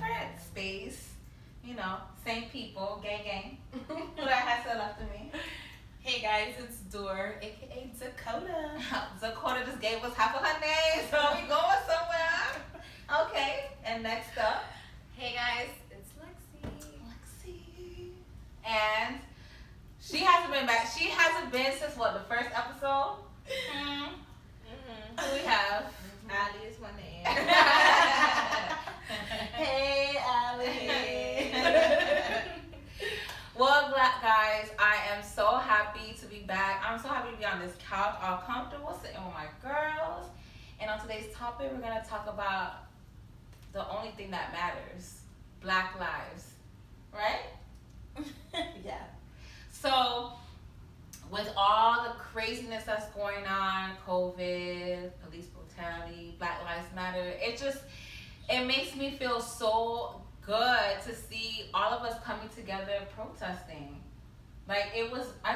different space. You know, same people, gang. Who that has to left to me? Hey guys, it's Dor, aka Dakota. Dakota just gave us half of her name, so we going somewhere. Okay, and next up. Hey guys, it's Lexi. Lexi. And she hasn't been back. She hasn't been since what, the first episode? Who we have? Ali is my name. Hey, Ali. Well, guys, I am so happy to be back. I'm so happy to be on this couch, all comfortable, sitting with my girls. And on today's topic, we're going to talk about the only thing that matters, Black lives. Right? Yeah. So, with all the craziness that's going on, COVID, police brutality, Black Lives Matter, it makes me feel so good to see all of us coming together protesting. Like, I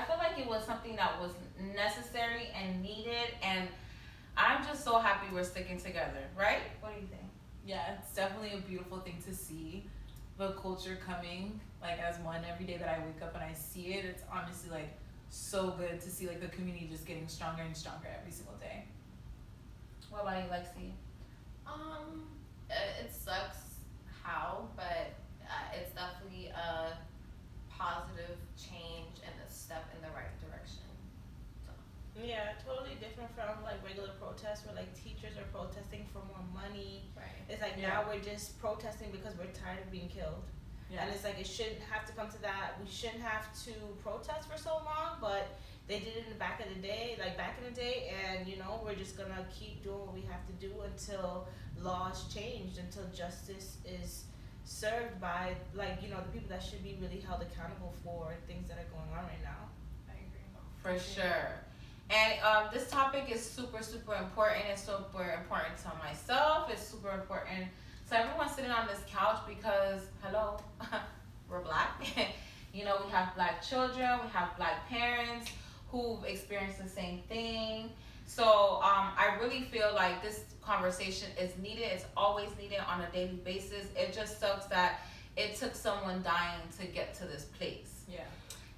feel like it was something that was necessary and needed, and I'm just so happy we're sticking together, right? What do you think? Yeah, it's definitely a beautiful thing to see the culture coming like as one every day that I wake up and I see it. It's honestly like so good to see like the community just getting stronger and stronger every single day. What about you, Lexi? It sucks how, but it's definitely a positive change and a step in the right direction. So. Yeah, totally different from like regular protests where like teachers are protesting for more money. Right. It's like now we're just protesting because we're tired of being killed. Yeah. And it's like it shouldn't have to come to that. We shouldn't have to protest for so long, but they did it in the back in the day, and you know, we're just gonna keep doing what we have to do until laws changed, until justice is served by, like, you know, the people that should be really held accountable for things that are going on right now. I agree. For sure. And this topic is super, super important. It's super important to myself. It's super important to everyone sitting on this couch because, hello, we're Black. You know, we have Black children. We have Black parents who've experienced the same thing. So I really feel like this conversation is needed. It's always needed on a daily basis. It just sucks that it took someone dying to get to this place. Yeah.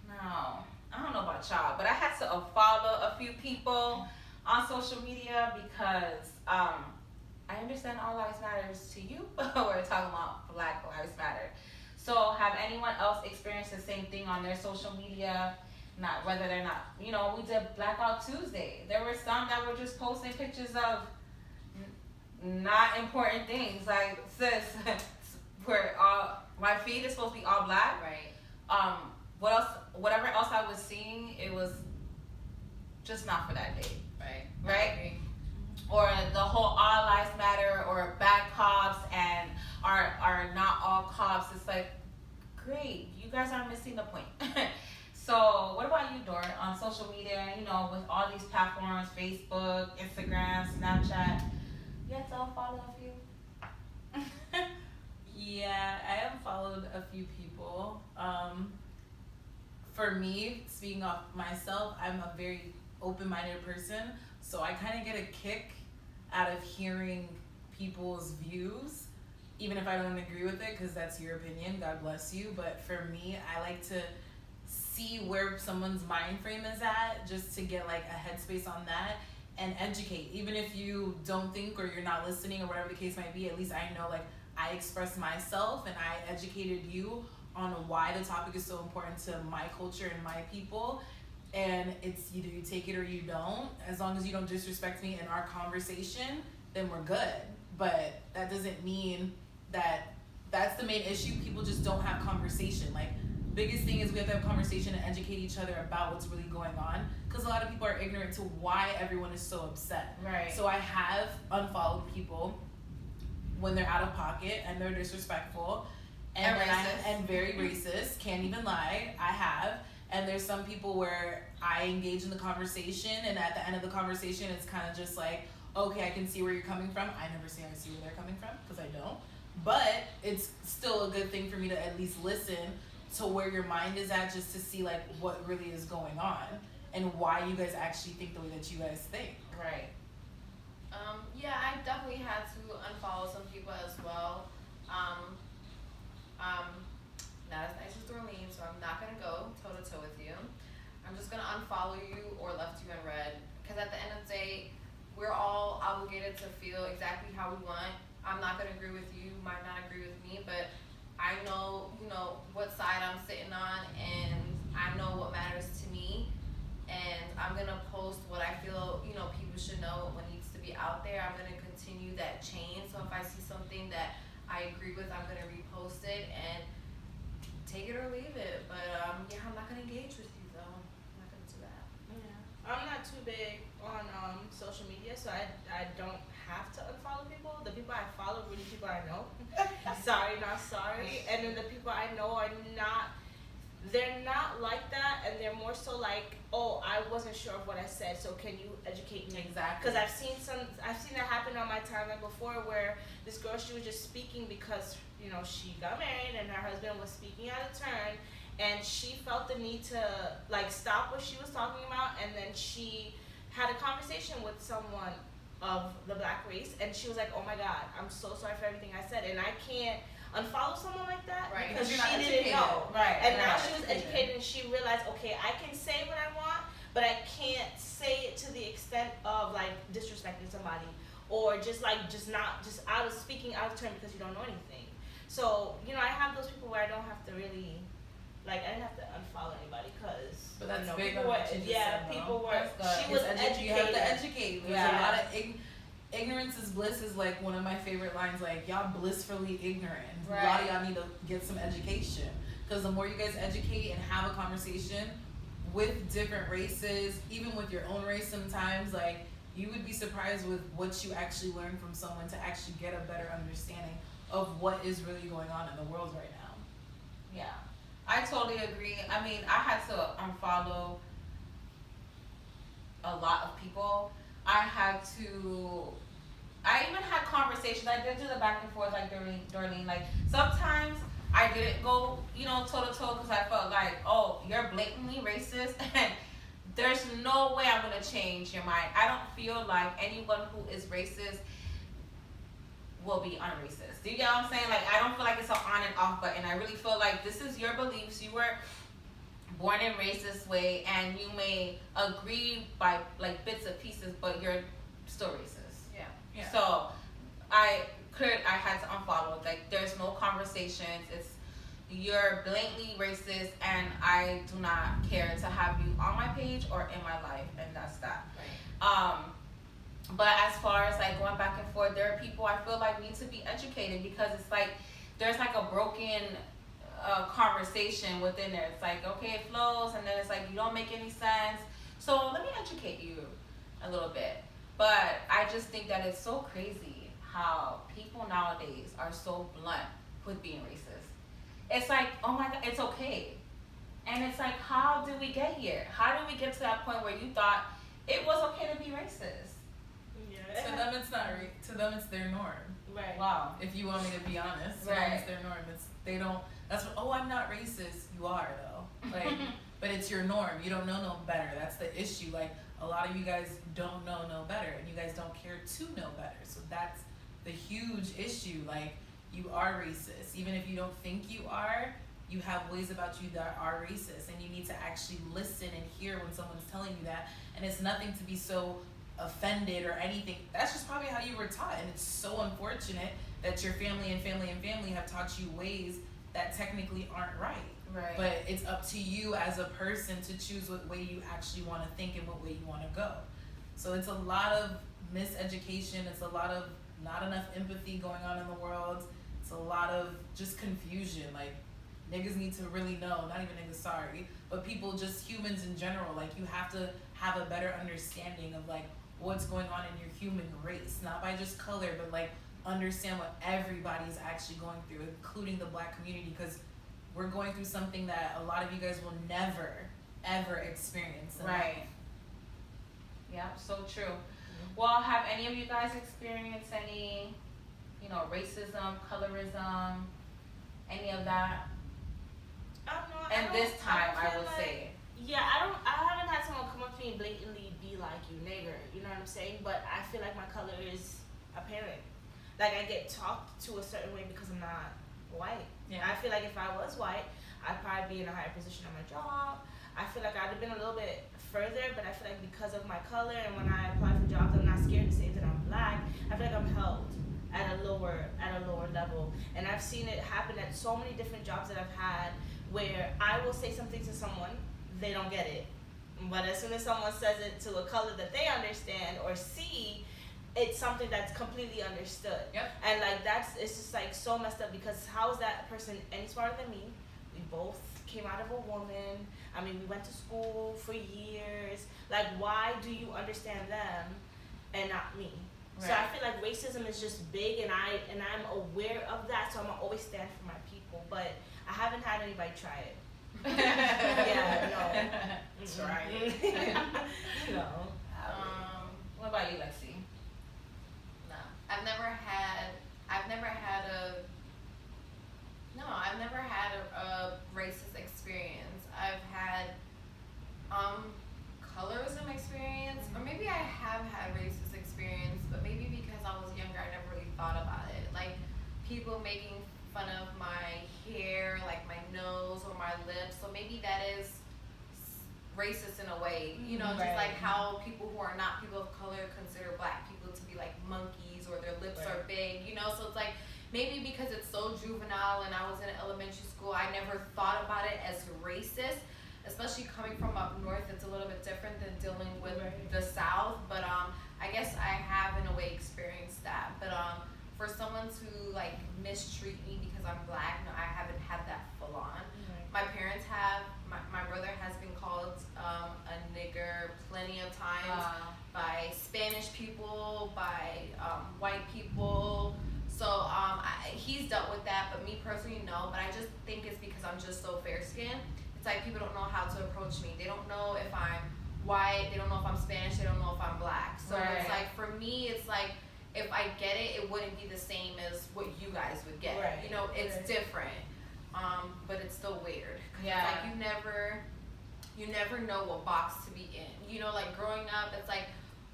Now, I don't know about y'all, but I had to follow a few people on social media because I understand all lives matters to you, but we're talking about Black Lives Matter. So have anyone else experienced the same thing on their social media? Not whether they're not, you know, we did Blackout Tuesday. There were some that were just posting pictures of not important things. Like, sis, my feed is supposed to be all black. Right. What else? Whatever else I was seeing, it was just not for that day. Right. Right? Or the whole all lives matter, or bad cops and are not all cops. It's like, great, you guys are missing the point. So what about you, Dor, on social media, you know, with all these platforms, Facebook, Instagram, Snapchat? You have to follow a few? Yeah, I have followed a few people. For me, speaking of myself, I'm a very open-minded person, so I kind of get a kick out of hearing people's views, even if I don't agree with it, because that's your opinion, God bless you. But for me, I like to see where someone's mind frame is at, just to get like a headspace on that and educate. Even if you don't think or you're not listening or whatever the case might be, at least I know like I expressed myself and I educated you on why the topic is so important to my culture and my people. And it's either you take it or you don't. As long as you don't disrespect me in our conversation, then we're good. But that doesn't mean that that's the main issue. People just don't have conversation. Like, biggest thing is we have to have conversation and educate each other about what's really going on, because a lot of people are ignorant to why everyone is so upset. Right. So I have unfollowed people when they're out of pocket and they're disrespectful and very racist. Can't even lie, I have. And there's some people where I engage in the conversation, and at the end of the conversation it's kind of just like, okay, I can see where you're coming from. I never say I see where they're coming from, because I don't. But it's still a good thing for me to at least listen to where your mind is at, just to see like what really is going on and why you guys actually think the way that you guys think. Right. Yeah, I definitely had to unfollow some people as well. obligated to feel exactly how we want. I'm not gonna agree with you, might not agree with me, but I know, what side I'm sitting on, and I know what matters to me, and I'm gonna post what I feel, people should know, what needs to be out there. I'm gonna continue that chain. So if I see something that I agree with, I'm gonna repost it and take it or leave it. But I'm not gonna engage with you though. I'm not gonna do that. Yeah. I'm not too big on social media, so I don't have to unfollow people. The people I follow really people I know. Sorry, not sorry. And then the people I know are not. They're not like that, and they're more so like, oh, I wasn't sure of what I said, so can you educate me? Exactly. Because I've seen that happen on my timeline before, where this girl, she was just speaking because she got married and her husband was speaking out of turn, and she felt the need to like stop what she was talking about, and then she had a conversation with someone of the black race, and she was like, oh my God, I'm so sorry for everything I said, and I can't unfollow someone like that Right, because because she you're not didn't educated. know. Right. And you're now not she was educated and she realized, okay, I can say what I want, but I can't say it to the extent of like disrespecting somebody or just out of speaking out of turn because you don't know anything. So, I have those people where I don't have to really, I didn't have to unfollow anybody because, But that's big people on were, what you just yeah, said, people though. were, That's she good. was It's educated. You have to educate. There's a Yeah. lot of ignorance is bliss is like one of my favorite lines. Like, y'all blissfully ignorant. A lot of y'all need to get some education, because the more you guys educate and have a conversation with different races, even with your own race sometimes, like, you would be surprised with what you actually learn from someone to actually get a better understanding of what is really going on in the world right now. Yeah, I totally agree. I mean, I had to unfollow a lot of people. I even had conversations. I did do the back and forth, like during like sometimes I didn't go, toe to toe, because I felt like, oh, you're blatantly racist, and there's no way I'm gonna change your mind. I don't feel like anyone who is racist will be unracist. Do you get what I'm saying? Like, I don't feel like it's an on and off button. I really feel like this is your beliefs. You were born and raised this way, and you may agree by like bits and pieces, but you're still racist. Yeah. So I had to unfollow. Like, there's no conversations. You're blatantly racist, and I do not care to have you on my page or in my life, and that's that. Right. But as far as like going back and forth, there are people I feel like need to be educated, because it's like there's like a broken conversation within there. It's like, okay, it flows, and then it's like you don't make any sense. So let me educate you a little bit. But I just think that it's so crazy how people nowadays are so blunt with being racist. It's like, oh my God, it's okay. And it's like, how did we get here? How did we get to that point where you thought it was okay to be racist? Yeah. To them, it's not. To them, it's their norm. Right. Wow. If you want me to be honest, Right. it's their norm. They don't. That's what. Oh, I'm not racist. You are though. Like, but it's your norm. You don't know no better. That's the issue. Like, a lot of you guys don't know no better, and you guys don't care to know better. So that's the huge issue. Like, you are racist, even if you don't think you are. You have ways about you that are racist, and you need to actually listen and hear when someone's telling you that. And it's nothing to be so offended or anything. That's just probably how you were taught, and it's so unfortunate that your family have taught you ways that technically aren't right. Right. But it's up to you as a person to choose what way you actually want to think and what way you want to go. So it's a lot of miseducation. It's a lot of not enough empathy going on in the world. It's a lot of just confusion. Like, niggas need to really know, not even niggas, sorry, but people, just humans in general. Like, you have to have a better understanding of like what's going on in your human race, not by just color, but like understand what everybody's actually going through, including the black community, because we're going through something that a lot of you guys will never, ever experience in Right. life. Yeah, so true. Well, have any of you guys experienced any, racism, colorism, any of that? And this time, I would say. Yeah, I haven't had someone come up to me and blatantly be like, you nigger, you know what I'm saying? But I feel like my color is apparent. Like, I get talked to a certain way because I'm not white. Yeah. I feel like if I was white, I'd probably be in a higher position at my job. I feel like I'd have been a little bit further, but I feel like because of my color and when I apply for jobs, I'm not scared to say that I'm black. I feel like I'm held at a lower level, and I've seen it happen at so many different jobs that I've had, where I will say something to someone, they don't get it, but as soon as someone says it to a color that they understand or see, it's something that's completely understood. Yep. And like it's just like so messed up, because how is that person any smarter than me? We both came out of a woman. I mean, we went to school for years. Like, why do you understand them and not me? Right. So I feel like racism is just big, and I'm aware of that. So I'm gonna always stand for my people. But I haven't had anybody try it. Yeah, no. Try it. No. What about you, Lexi? No, I've never had a racist experience. I've had colorism experience, or maybe I have had racist experience, but maybe because I was younger, I never really thought about it. Like people making fun of my hair, like my nose or my lips. So maybe that is racist in a way, you know, just Right. like how people who are not people of color consider black people to be like monkeys or their lips are big, you know. So it's like maybe because it's so juvenile and I was in elementary school, I never thought about it as racist. Especially coming from up north, it's a little bit different than dealing with the South. But I guess I have in a way experienced that. But for someone to like mistreat me because I'm black, no, I haven't had that full on. My parents have. My brother has been called a nigger plenty of times by Spanish people, by white people. So he's dealt with that, but me personally, no. But I just think it's because I'm just so fair-skinned. It's like people don't know how to approach me. They don't know if I'm white. They don't know if I'm Spanish. They don't know if I'm black. So it's like, for me, it's like, if I get it, it wouldn't be the same as what you guys would get. Right. You know, it's different. But it's still weird. Yeah. It's like you never know what box to be in. You know, like growing up, it's like,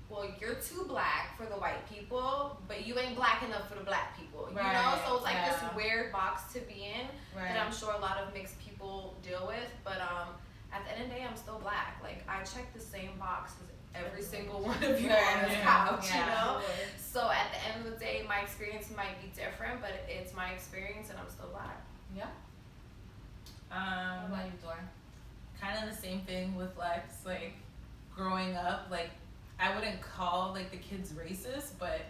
well, you're too black for the white people, but you ain't black enough for the black people. You know? So it's like this weird box to be in that I'm sure a lot of mixed people deal with. But at the end of the day, I'm still black. Like, I check the same box as every single one of you on this couch, you know? So at the end of the day, my experience might be different, but it's my experience and I'm still black. Yeah. What about you, Dora? Kind of the same thing with Lex. Like, growing up, like, I wouldn't call like the kids racist, but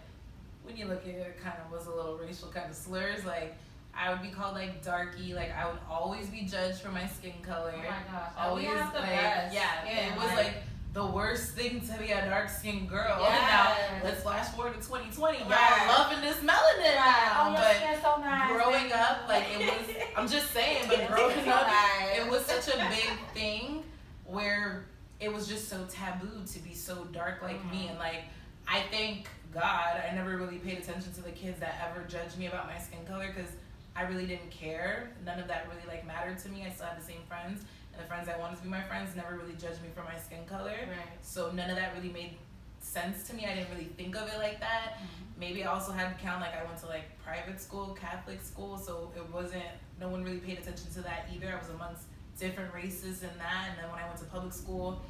when you look at it, it kind of was a little racial kind of slurs. Like, I would be called like darky. Like, I would always be judged for my skin color. Oh my gosh. Always We have the like, best. yeah, it was like the worst thing to be a dark skinned girl. Yes. Now let's flash forward to 2020. Y'all Right. loving this melanin now, Oh, your but skin's so nice. growing up, like, it was. I'm just saying, but growing up, it was such a big thing where it was just so taboo to be so dark like me. And like, I thank God I never really paid attention to the kids that ever judged me about my skin color, because I really didn't care. None of that really like mattered to me. I still had the same friends, and the friends that wanted to be my friends never really judged me for my skin color. So none of that really made sense to me. I didn't really think of it like that. Maybe I also had to count, like, I went to like private school, Catholic school, so it wasn't, no one really paid attention to that either. I was amongst different races and that. And then when I went to public school,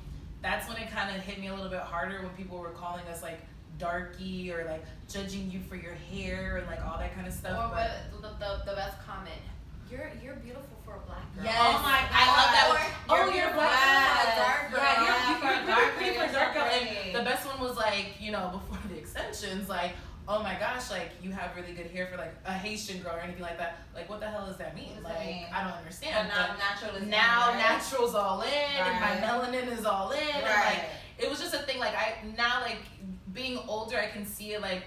that's when it kind of hit me a little bit harder, when people were calling us like darky or like judging you for your hair and like all that kind of stuff. Or the best comment, you're beautiful for a black girl. Yes. Oh my God. I love that one. You're You're beautiful black. for a dark girl. Yeah, Yeah, you're pretty for a dark girl. pretty. And the best one was like, you know, before the extensions, like, oh my gosh, like, you have really good hair for like a Haitian girl or anything like that. Like, what the hell does that mean? What does that Like, mean? I don't understand. But natural is now right? natural's all in, and my Right. melanin is all in, and Right. like, it was just a thing. Like, I now, like, being older, I can see it. Like,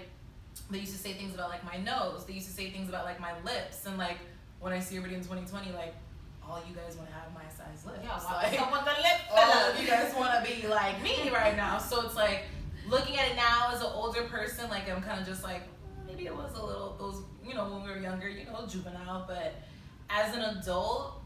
they used to say things about like my nose. They used to say things about like my lips, and like, when I see everybody in 2020, like, all you guys want to have my size lips. Yeah, Like, someone the lip all of you guys want to be like me right now. So it's like, looking at it now as an older person, like, I'm kind of just like, maybe it was a little, those, you know, when we were younger, you know, juvenile. But as an adult,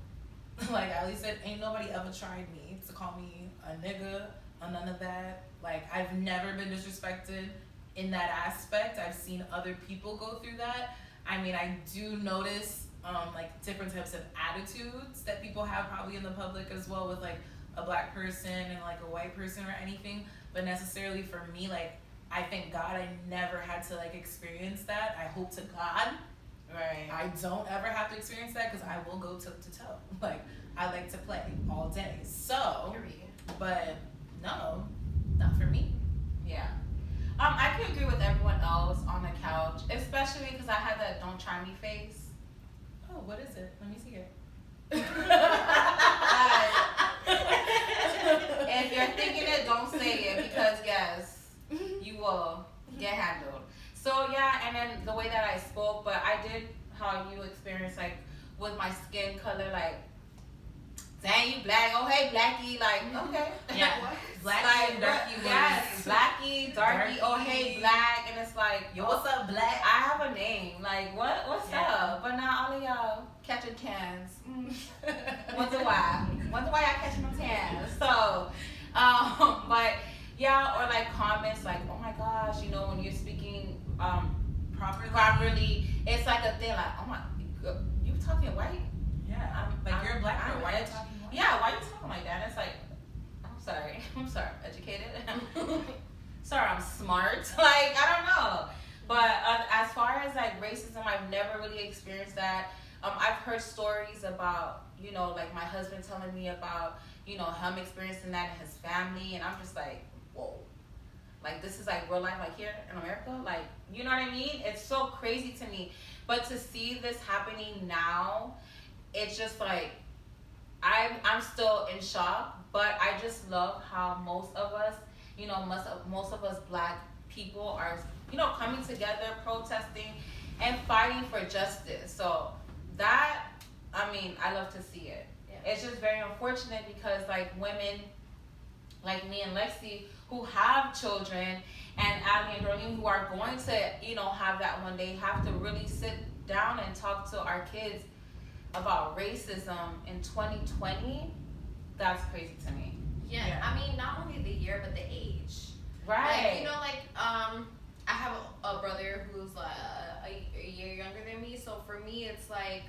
like Ali said, ain't nobody ever tried me to call me a nigga or none of that. Like, I've never been disrespected in that aspect. I've seen other people go through that. I mean, I do notice like different types of attitudes that people have probably in the public as well with like a black person and like a white person or anything. But necessarily for me, like I thank God I never had to like experience that. I hope to God Right. I don't ever have to experience that because I will go toe to toe. Like I like to play all day. So, Period. but no, not for me. Yeah. I can agree with everyone else on the couch, especially because I had that "don't try me" face. Oh, what is it? Let me see it. If you're thinking it, don't say it because yes, you will get handled. So yeah, and then the way that I spoke, but I did how you experienced like with my skin color, like, dang, you black, oh hey blackie, like okay, Yeah. Blackie like and darky was- yes, blackie, darky, oh hey black, and it's like, Yo, what's up, black? I have a name, like what's Yeah. up? But now all of y'all catching tans. Wonder why? Wonder why y'all catching them tans? So, but yeah, or like comments like, oh my gosh, you know, when you're speaking properly, it's like a thing like, oh my, you talking white? Yeah. Like you're a black girl. Why are you talking white? Yeah, why are you talking like that? It's like, I'm sorry, I'm educated. Sorry, I'm smart. Like I don't know. But as far as like racism, I've never really experienced that. I've heard stories about, you know, like my husband telling me about, you know, him experiencing that in his family, and I'm just like, whoa. Like this is like real life, like here in America, like you know what I mean? It's so crazy to me. But to see this happening now, it's just like I'm still in shock. But I just love how most of us, you know, most of us black people are, you know, coming together, protesting, and fighting for justice. So that, I mean, I love to see it. Yeah. It's just very unfortunate because like women like me and Lexi who have children and Ali and Darlene who are going to, you know, have that one day have to really sit down and talk to our kids about racism in 2020. That's crazy to me. Yeah, I mean, not only the year, but the age. Right. Like, you know, like, I have a brother who's a year younger than me, so for me, it's like,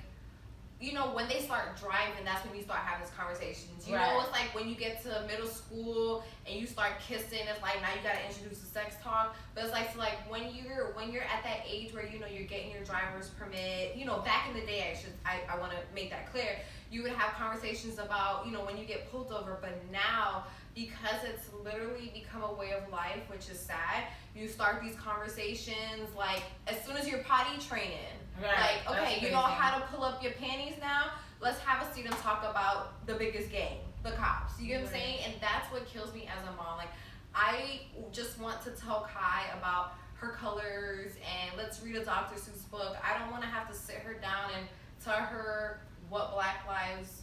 you know, when they start driving, that's when you start having these conversations. You Right. know, it's like when you get to middle school and you start kissing, it's like now you gotta introduce the sex talk. But it's like, so like when you're at that age where, you know, you're getting your driver's permit, you know, back in the day, I want to make that clear. You would have conversations about, you know, when you get pulled over, but now, because it's literally become a way of life, which is sad, you start these conversations like as soon as you're potty training. Right. Like, okay, That's you know crazy. how to pull up your panties now? Let's have a seat and talk about the biggest gang, the cops. You get what I'm Right. saying? And that's what kills me as a mom. Like, I just want to tell Kai about her colors and let's read a Dr. Seuss book. I don't want to have to sit her down and tell her what Black Lives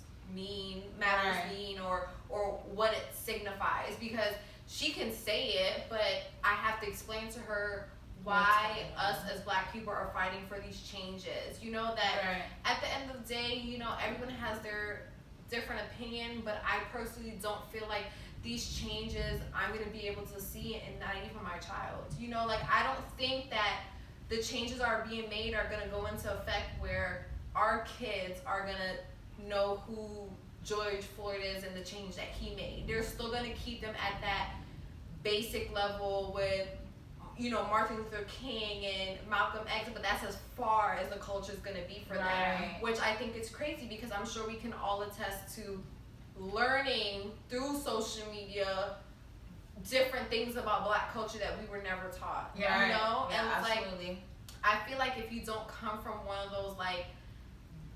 matters Right. mean or what it signifies, because she can say it, but I have to explain to her why us as black people are fighting for these changes. You know that Right. at the end of the day, you know, everyone has their different opinion, but I personally don't feel like these changes I'm going to be able to see and not even my child. You know, like I don't think that the changes are being made are going to go into effect where our kids are going to know who George Floyd is and the change that he made. They're still going to keep them at that basic level with, you know, Martin Luther King and Malcolm X, but that's as far as the culture is going to be for them, Right. which I think is crazy because I'm sure we can all attest to learning through social media different things about black culture that we were never taught. Yeah. You know? Yeah, And it's like, absolutely. I feel like if you don't come from one of those like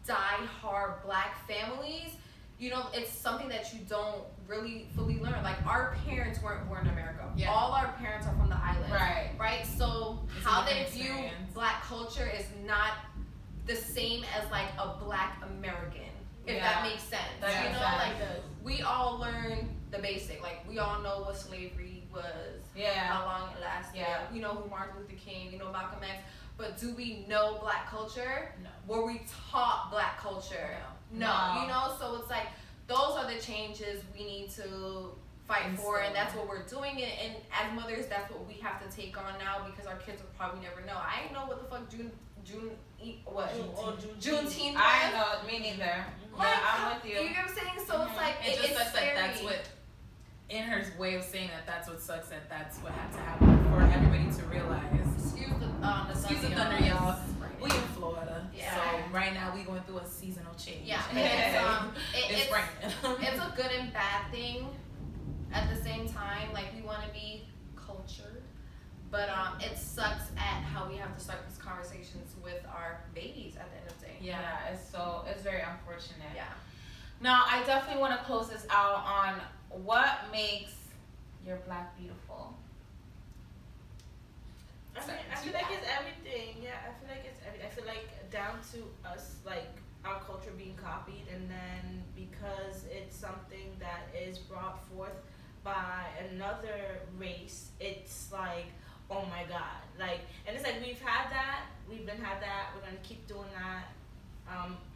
die-hard black families, you know, it's something that you don't really fully learn. Like our parents weren't born in America. Yeah. All our parents are from the islands. Right. Right? So It's a how they different view experience. black culture is not the same as like a black American. If Yeah. that makes sense. That you makes know, sense. like we all learn the basic. Like we all know what slavery was, Yeah. how long it lasted. Yeah. We know who Martin Luther King, you know Malcolm X. But do we know black culture? No. Were we taught black culture? No. No. You know, so it's like those are the changes we need to fight for, and that's what we're doing. And as mothers, that's what we have to take on now because our kids will probably never know. I didn't know what the fuck Juneteenth. I know, me neither. Like, Yeah, I'm with you. You know what I'm saying? So it's like It just it's sucks that scary. that's what, in her way of saying that, that's what sucks that that's what had to happen for everybody to realize. Excuse the thunder, y'all. We in Florida, Yeah. so right now we going through a seasonal change. Yeah, It's it's raining. it's a good and bad thing at the same time. Like, we want to be cultured, but it sucks at how we have to start these conversations with our babies at the end of the day. Yeah, it's very unfortunate. Yeah. Now, I definitely want to close this out on what makes your black beautiful. I feel like it's everything. Yeah, I feel like it's everything. I feel like down to us, like our culture being copied, and then because it's something that is brought forth by another race, it's like, oh my God, like, and it's like we've been had that. We're gonna keep doing that.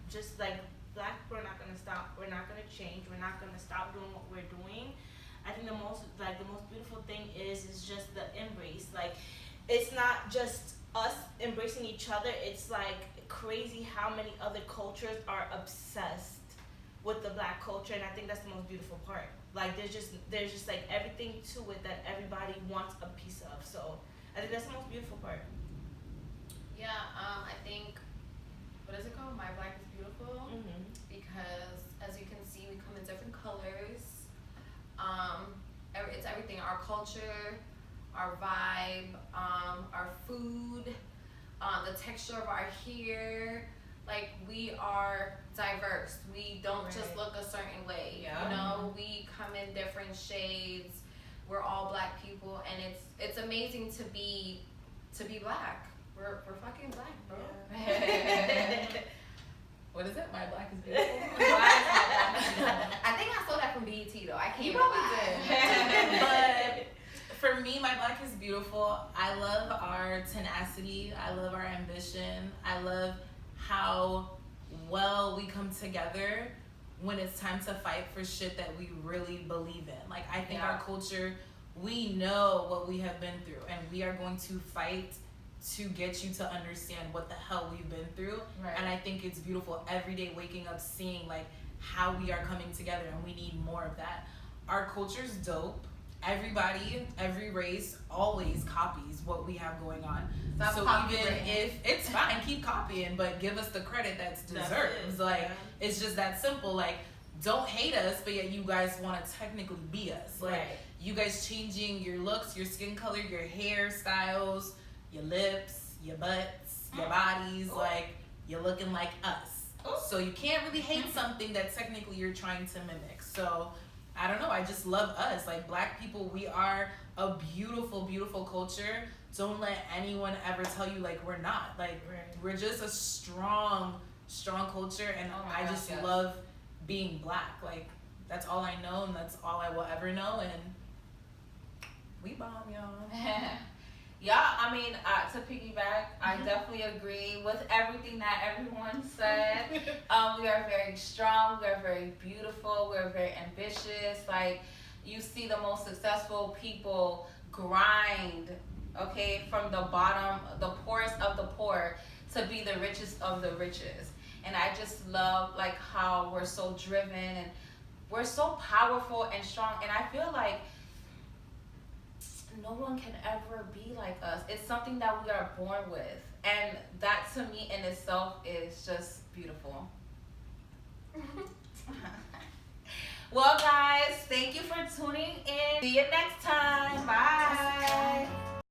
Just like black, we're not gonna stop. We're not gonna change. We're not gonna stop doing what we're doing. I think the most beautiful thing is just the embrace. Like, it's not just us embracing each other. It's like crazy how many other cultures are obsessed with the black culture, and I think that's the most beautiful part. Like, there's just like everything to it that everybody wants a piece of. So I think that's the most beautiful part. Yeah, I think, what is it called? My Black is Beautiful. Mm-hmm. Because as you can see, we come in different colors. It's everything. Our culture, our vibe, our food, the texture of our hair. Like, we are diverse. We don't just Right. look a certain way. Yeah. You know, we come in different shades. We're all black people, and it's amazing to be black. We're fucking black, bro. What is it? My black is beautiful. I think I stole that from BET though. I can't You even probably lie. did. But for me, my black is beautiful. I love our tenacity. I love our ambition. I love how well we come together when it's time to fight for shit that we really believe in. Like, I think our culture, we know what we have been through, and we are going to fight to get you to understand what the hell we've been through. Right. And I think it's beautiful every day waking up seeing like how we are coming together, and we need more of that. Our culture's dope. Everybody, every race always copies what we have going on. Stop so copying. even if it's fine, keep copying, but give us the credit that's deserved. Like, it's just that simple. Like, don't hate us, but yet you guys want to technically be us. Like, you guys changing your looks, your skin color, your hairstyles, your lips, your butts, your bodies, like, you're looking like us. So you can't really hate something that technically you're trying to mimic. So I don't know, I just love us. Like, black people, we are a beautiful, beautiful culture. Don't let anyone ever tell you like we're not. Like, we're just a strong, strong culture, and I just love being black. Like, that's all I know, and that's all I will ever know, and we bomb, y'all. Yeah, I mean, to piggyback, I definitely agree with everything that everyone said. We are very strong, we are very beautiful, we are very ambitious. Like, you see the most successful people grind, okay, from the bottom, the poorest of the poor, to be the richest of the richest. And I just love, like, how we're so driven and we're so powerful and strong. And I feel like no one can ever be like us. It's something that we are born with, and that to me in itself is just beautiful. Well, guys, thank you for tuning in. See you next time. Bye.